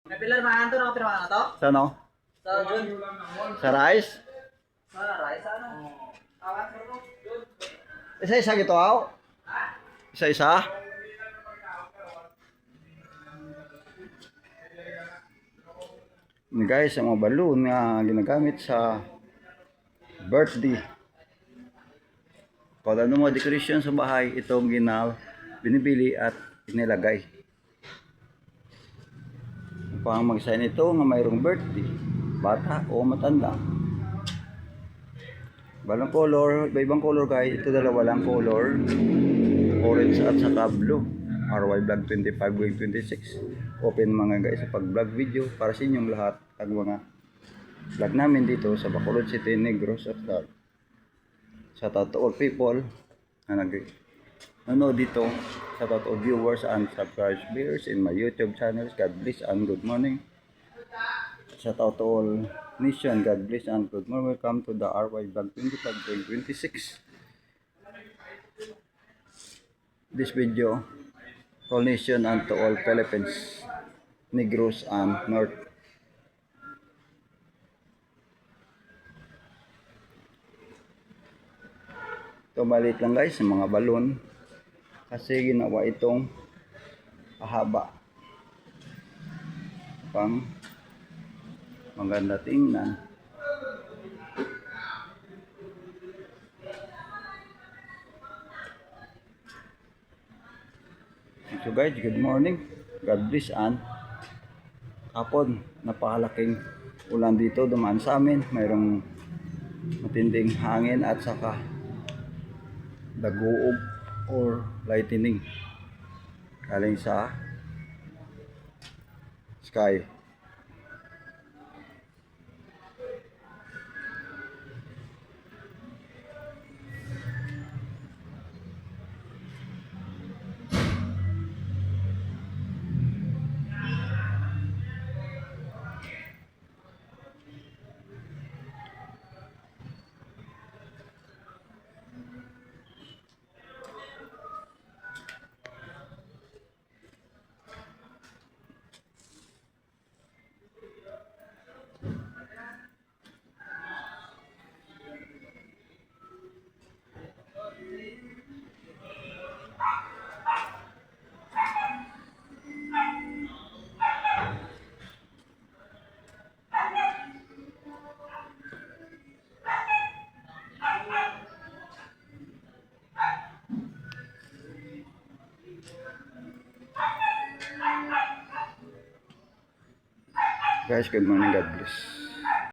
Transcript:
May pilar mahan to na pero ano to? Sa ano? Sa Jun. Sa rice? Sa rice ano? Awan ko. Isa-isa gito aw? Isa-isa? Ini guys, ang mga balloon nga ginagamit sa birthday. Pag ano mo decoration sa bahay, itong binibili at inilagay. Pang mag-sign ito nga mayroong birthday, bata o matanda. Balang color, iba-ibang color guys. Ito dalawa lang color, orange at saka blue. RY Vlog 25 going 26. Open mga guys sa pag-vlog video para sa inyong lahat ang mga vlog namin dito sa Bacolod City, Negros at Dar. Shout out to all people na nanonood dito. Shout out to all viewers and subscribers in my YouTube channels. God bless and good morning. Shout out to all nation. God bless and good morning. Welcome to the RY Vlog 25 going 26. This video, all nation and to all Philippines, Negros and North. Ito maliit lang guys, mga balon kasi ginawa itong ahaba pang maganda tingnan. So guys, good morning. God bless and hapon, napakalaking ulan dito dumaan sa amin. Mayroong matinding hangin at saka daguob or lightning galing sa sky. Guys, good morning. God bless.